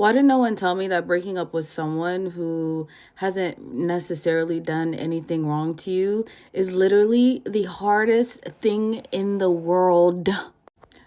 Why did no one tell me that breaking up with someone who hasn't necessarily done anything wrong to you is literally the hardest thing in the world?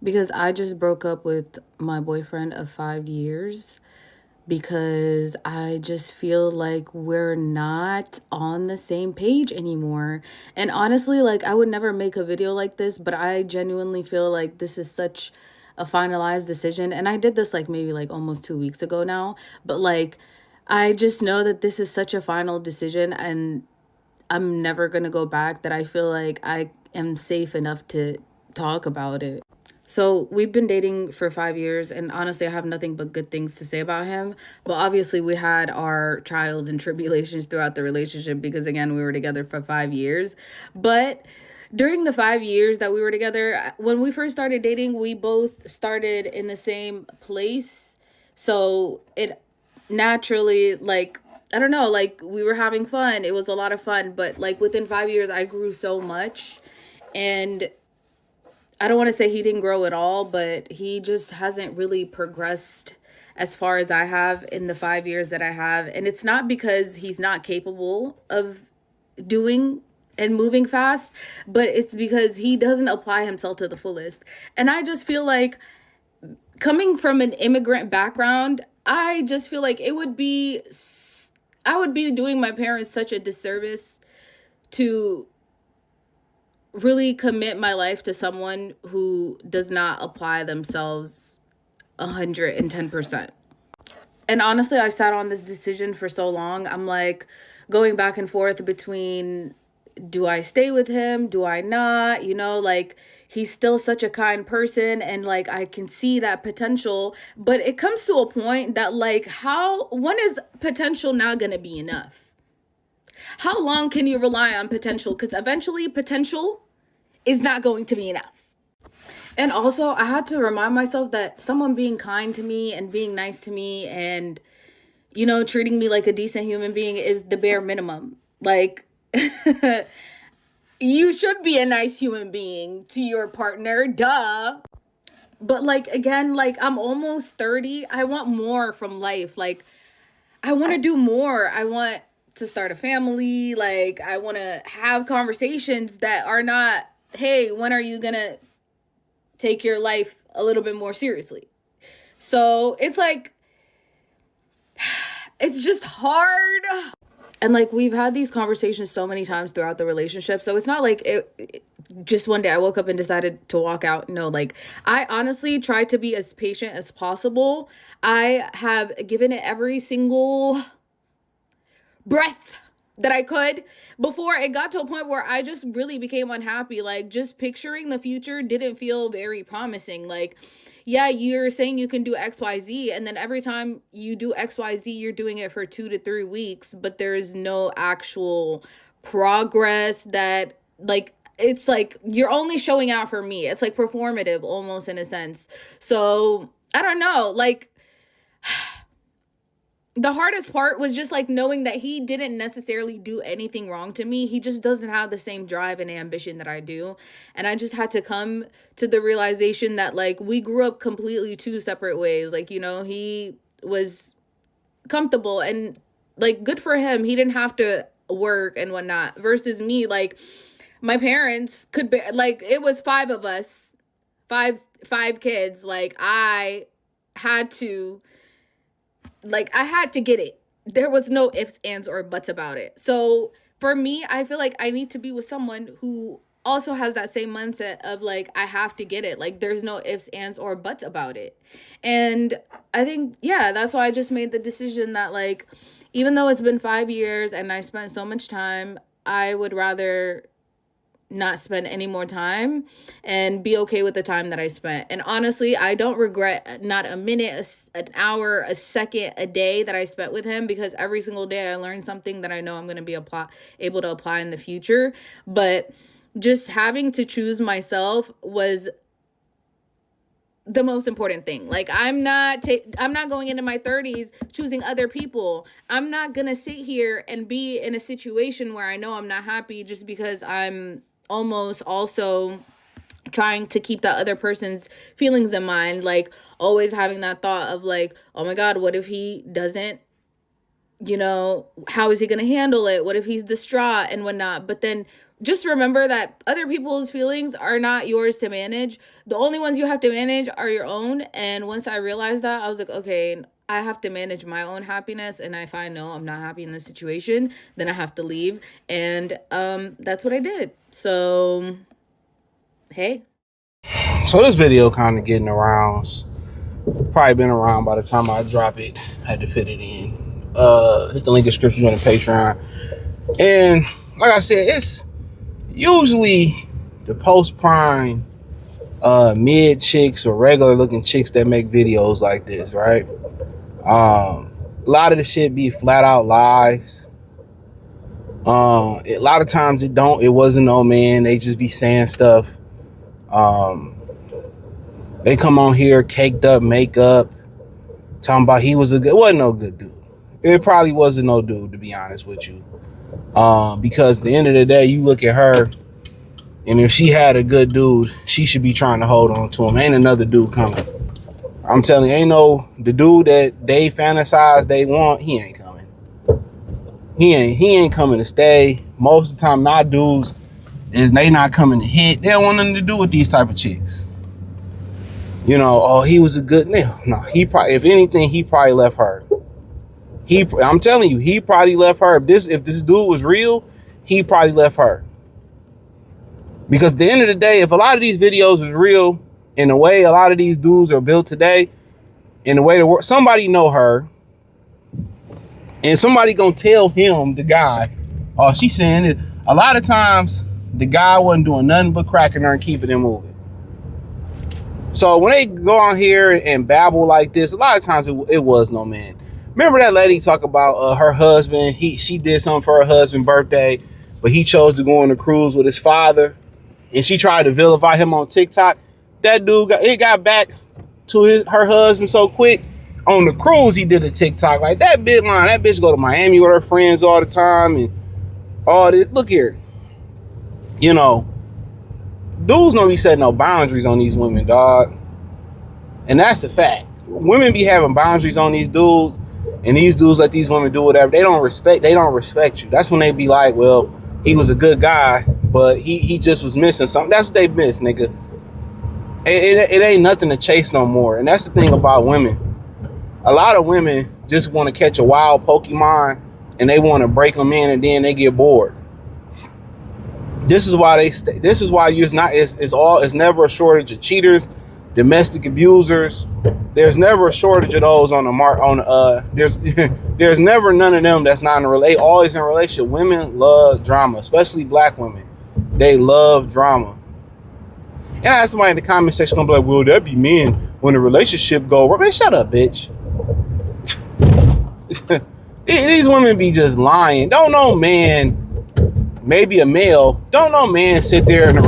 Because I just broke up with my boyfriend of 5 years because I just feel like we're not on the same page anymore. And honestly, like I would never make a video like this, but I genuinely feel like this is such a finalized decision. And I did this like maybe like almost 2 weeks ago now, but like I just know that this is such a final decision and I'm never going to go back, that I feel like I am safe enough to talk about it. So we've been dating for 5 years, and honestly, I have nothing but good things to say about him. But obviously, we had our trials and tribulations throughout the relationship because, again, we were together for 5 years. But during the 5 years that we were together, when we first started dating, we both started in the same place. So it naturally, like, I don't know, like we were having fun. It was a lot of fun. But like within 5 years, I grew so much. And I don't want to say he didn't grow at all, but he just hasn't really progressed as far as I have in the 5 years that I have. And it's not because he's not capable of doing and moving fast, but it's because he doesn't apply himself to the fullest. And I just feel like, coming from an immigrant background, I just feel like I would be doing my parents such a disservice to really commit my life to someone who does not apply themselves 110%. And honestly, I sat on this decision for so long. I'm like going back and forth between, do I stay with him? Do I not? Like he's still such a kind person and like I can see that potential, but it comes to a point that like when is potential not going to be enough? How long can you rely on potential? Because eventually potential is not going to be enough. And also, I had to remind myself that someone being kind to me and being nice to me and, treating me like a decent human being is the bare minimum. Like, you should be a nice human being to your partner, duh. But, like, again, like, I'm almost 30. I want more from life. Like, I want to do more. I want to start a family. Like, I want to have conversations that are not, hey, when are you going to take your life a little bit more seriously? So it's like, it's just hard. And like, we've had these conversations so many times throughout the relationship. So it's not like just one day I woke up and decided to walk out. No, like I honestly tried to be as patient as possible. I have given it every single breath that I could before it got to a point where I just really became unhappy. Like, just picturing the future didn't feel very promising. Like, yeah, you're saying you can do XYZ, and then every time you do XYZ, you're doing it for 2 to 3 weeks, but there is no actual progress that, like, it's like you're only showing out for me. It's like performative almost in a sense. So I don't know. Like, the hardest part was just like knowing that he didn't necessarily do anything wrong to me. He just doesn't have the same drive and ambition that I do. And I just had to come to the realization that like we grew up completely two separate ways. Like, he was comfortable and like good for him. He didn't have to work and whatnot, versus me. Like, my parents could be like, it was five of us, five kids. Like, I had to get it. There was no ifs, ands, or buts about it. So for me, I feel like I need to be with someone who also has that same mindset of like, I have to get it. Like, there's no ifs, ands, or buts about it. And I think, yeah, that's why I just made the decision that like, even though it's been 5 years and I spent so much time, I would rather not spend any more time and be okay with the time that I spent. And honestly, I don't regret not a minute, an hour, a second, a day that I spent with him, because every single day I learned something that I know I'm going to be able to apply in the future. But just having to choose myself was the most important thing. Like, I'm not going into my 30s choosing other people. I'm not going to sit here and be in a situation where I know I'm not happy just because I'm almost also trying to keep that other person's feelings in mind, like always having that thought of like, oh my God, what if he doesn't, how is he going to handle it? What if he's distraught and whatnot? But then just remember that other people's feelings are not yours to manage. The only ones you have to manage are your own. And once I realized that, I was like, okay, I have to manage my own happiness. And if I know I'm not happy in this situation, then I have to leave. And that's what I did. So, hey. So this video kind of getting around. Probably been around by the time I drop it. Had to fit it in. Hit the link in description on the Patreon. And like I said, it's usually the post-prime mid chicks or regular looking chicks that make videos like this, right? A lot of the shit be flat out lies. A lot of times it wasn't no man. They just be saying stuff. They come on here caked up makeup, talking about wasn't no good dude. It probably wasn't no dude, to be honest with you. Because at the end of the day, you look at her, and if she had a good dude, she should be trying to hold on to him. Ain't another dude coming. I'm telling you, the dude that they fantasize they want, he ain't coming. He ain't coming to stay. Most of the time, my dudes they not coming to hit. They don't want nothing to do with these type of chicks. He was a good nigga. No, if anything, he probably left her. I'm telling you, he probably left her. If this dude was real, he probably left her. Because at the end of the day, if a lot of these videos is real, in the way a lot of these dudes are built today, in the way the world, somebody know her, and somebody gonna tell him, the guy, oh, she's saying it. A lot of times, the guy wasn't doing nothing but cracking her and keeping it moving. So when they go on here and babble like this, a lot of times it was no man. Remember that lady talk about her husband? She did something for her husband's birthday, but he chose to go on a cruise with his father, and she tried to vilify him on TikTok. That dude got back to her husband so quick. On the cruise, he did a TikTok like that bitch line. That bitch go to Miami with her friends all the time and all this. Look here, dudes don't be setting no boundaries on these women, dog. And that's a fact. Women be having boundaries on these dudes, and these dudes let these women do whatever. They don't respect you. That's when they be like, well, he was a good guy, but he just was missing something. That's what they miss, nigga. It ain't nothing to chase no more. And that's the thing about women. A lot of women just want to catch a wild Pokemon, and they want to break them in, and then they get bored. This is why it's never a shortage of cheaters, domestic abusers. There's never a shortage of those on the mark. There's never none of them that's not in a relationship. Always in a relationship. Women love drama, especially black women. They love drama. And I had somebody in the comment section gonna be like, "Well, that be men when the relationship go wrong." Man, shut up, bitch. These women be just lying. Don't know man. Maybe a male, don't know man sit there in the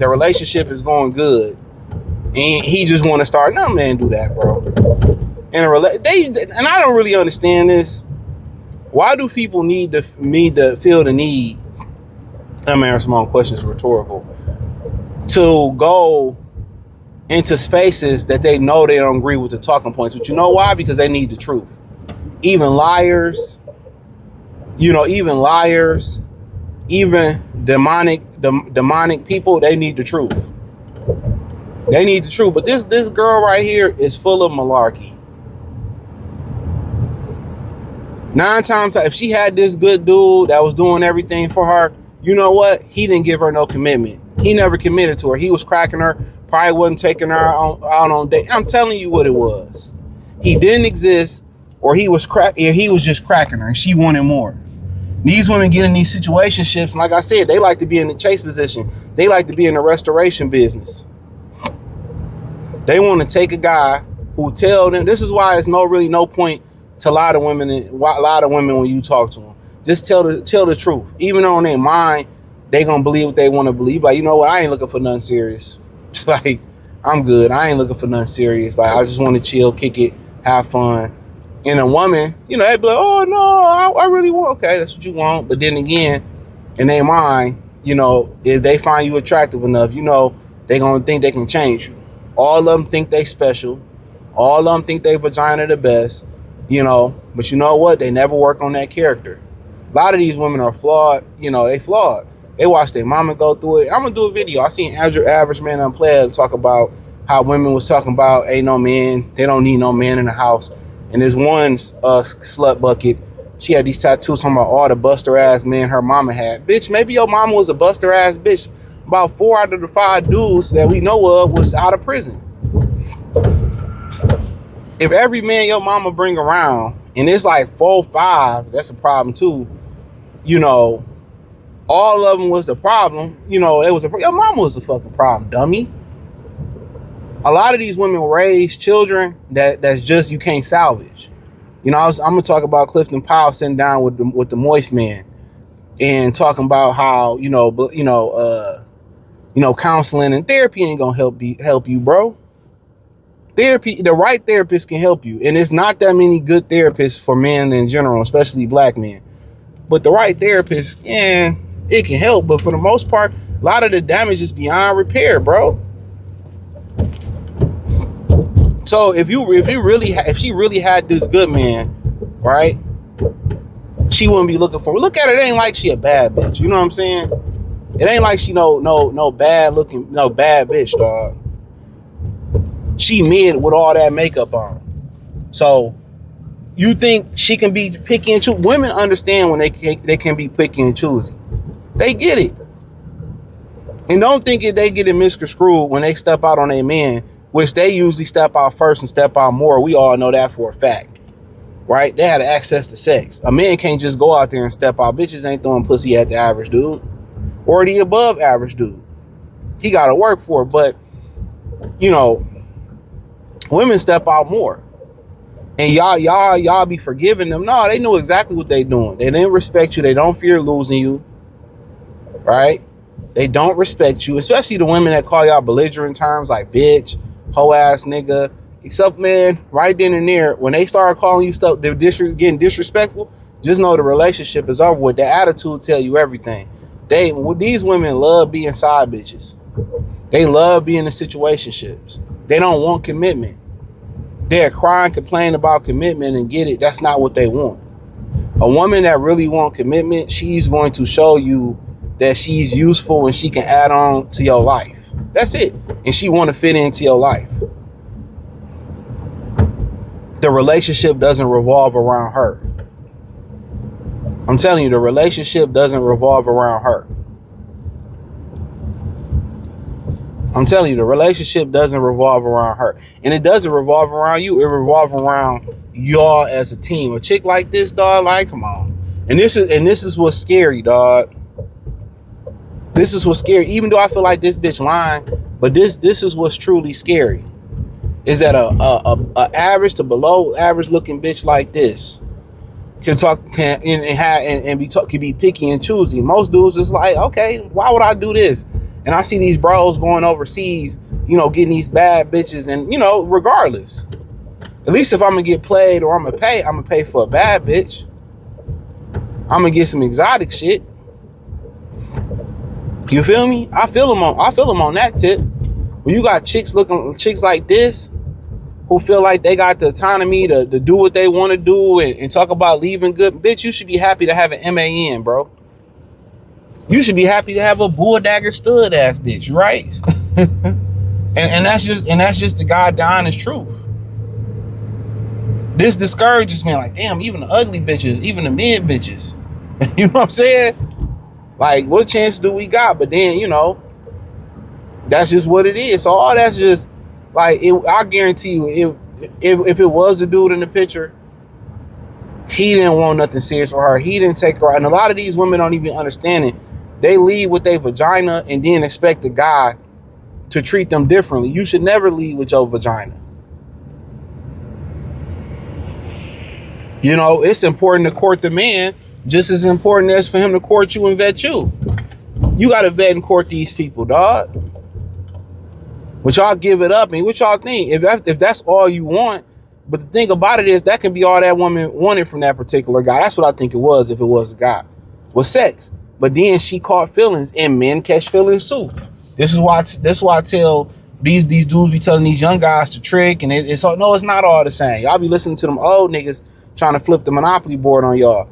relationship is going good and he just want to start. No man do that, bro. And I don't really understand this. Why do people need to feel the need? I'm answering my own questions, rhetorical. To go into spaces that they know they don't agree with the talking points. But you know why? Because they need the truth. Even liars, even demonic people, they need the truth. They need the truth. But this girl right here is full of malarkey. 9 times, if she had this good dude that was doing everything for her, you know what? He didn't give her no commitment. He never committed to her. He was cracking her. Probably wasn't taking her out on date. I'm telling you what it was. He didn't exist, or he was just cracking her, and she wanted more. These women get in these situationships, and like I said, they like to be in the chase position. They like to be in the restoration business. They want to take a guy who tell them. This is why it's really no point to a lot of women when you talk to them. Just tell the truth. Even though in their mind, they gonna believe what they want to believe. Like, you know what? I ain't looking for nothing serious. Like, I'm good. I ain't looking for nothing serious. Like, I just want to chill, kick it, have fun. And a woman, they'd be like, oh, no, I really want. Okay, that's what you want. But then again, in their mind, if they find you attractive enough, They gonna think they can change you. All of them think they special. All of them think they vagina the best, but you know what? They never work on that character. A lot of these women are flawed. They flawed. They watch their mama go through it. I'm gonna do a video. I seen Average Man Unplugged talk about how women was talking about ain't no man. They don't need no man in the house. And there's one slut bucket. She had these tattoos talking about all the buster ass men her mama had. Bitch, maybe your mama was a buster ass bitch. About 4 out of the 5 dudes that we know of was out of prison. If every man your mama bring around, and it's like 4, 5, that's a problem too. All of them was the problem. Your mama was the fucking problem, dummy. A lot of these women raise children that's just you can't salvage. I'm gonna talk about Clifton Powell sitting down with the Moist Man and talking about how counseling and therapy ain't gonna help you, bro. Therapy, the right therapist can help you, and it's not that many good therapists for men in general, especially black men. But the right therapist, it can help. But for the most part, a lot of the damage is beyond repair, bro. So if she really had this good man, right? She wouldn't be looking for. Look at her. It ain't like she a bad bitch. You know what I'm saying? It ain't like she no bad looking, no bad bitch, dog. She mid with all that makeup on. So you think she can be picky and choosy? Women understand when they can be picky and choosy. They get it. And don't think they get it misconstrued when they step out on a man, which they usually step out first and step out more. We all know that for a fact, right? They had access to sex. A man can't just go out there and step out. Bitches ain't throwing pussy at the average dude or the above average dude. He got to work for it. But, women step out more. And y'all be forgiving them. No, they know exactly what they doing. They didn't respect you. They don't fear losing you. Right? They don't respect you, especially the women that call y'all belligerent terms like bitch, hoe ass nigga. Except, man, right then and there, when they start calling you stuff, they're getting disrespectful, just know the relationship is over with. The attitude tell you everything. These women love being side bitches. They love being in situationships. They don't want commitment. They're crying, complaining about commitment and get it. That's not what they want. A woman that really wants commitment, she's going to show you that she's useful and she can add on to your life. That's it. And she want to fit into your life. The relationship doesn't revolve around her. I'm telling you, the relationship doesn't revolve around her. I'm telling you, the relationship doesn't revolve around her. And it doesn't revolve around you. It revolves around y'all as a team. A chick like this, dog, like, come on. And this is what's scary, dog. This is what's scary. Even though I feel like this bitch lying, but this is what's truly scary. Is that a average to below average looking bitch like this can be picky and choosy. Most dudes is like, okay, why would I do this? And I see these bros going overseas, getting these bad bitches, and regardless, at least if I'm gonna get played or I'm gonna pay for a bad bitch. I'm gonna get some exotic shit. You feel me? I feel them on that tip. When you got chicks like this who feel like they got the autonomy to do what they want to do and talk about leaving good, bitch, you should be happy to have an MAN, bro. You should be happy to have a bull dagger stud ass bitch, right? and that's just the goddamn honest truth. This discourages me, like, damn, even the ugly bitches, even the mid bitches. You know what I'm saying? Like, what chance do we got? But then, that's just what it is. So all that's just like, I guarantee you, if it was a dude in the picture, he didn't want nothing serious for her. He didn't take her out. And a lot of these women don't even understand it. They lead with their vagina and then expect the guy to treat them differently. You should never lead with your vagina. It's important to court the man just as important as for him to court you and vet you. You got to vet and court these people, dog. But y'all give it up. And what y'all think? If that's all you want, but the thing about it is that can be all that woman wanted from that particular guy. That's what I think it was if it was a guy. Was sex. But then she caught feelings, and men catch feelings too. This is why I tell these dudes be telling these young guys to trick, and it's all, no, it's not all the same. Y'all be listening to them old niggas trying to flip the Monopoly board on y'all.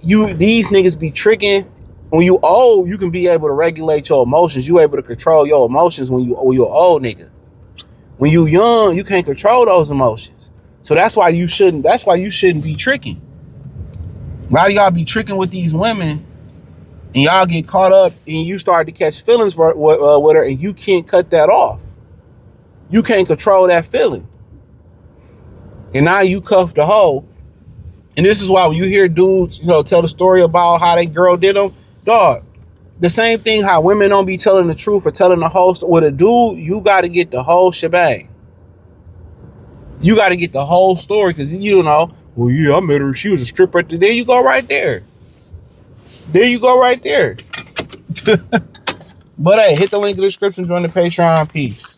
These niggas be tricking. When you old, you can be able to regulate your emotions. You able to control your emotions when you're old nigga. When you young, you can't control those emotions. So that's why you shouldn't be tricking. A lot of y'all be tricking with these women, and y'all get caught up, and you start to catch feelings with her, and you can't cut that off. You can't control that feeling. And now you cuff the hoe. And this is why when you hear dudes, tell the story about how that girl did them, dog, the same thing how women don't be telling the truth or telling the whole story. With a dude, you got to get the whole shebang. You got to get the whole story because, well, yeah, I met her. She was a stripper. There you go right there. There you go right there. But hey, hit the link in the description, join the Patreon. Peace.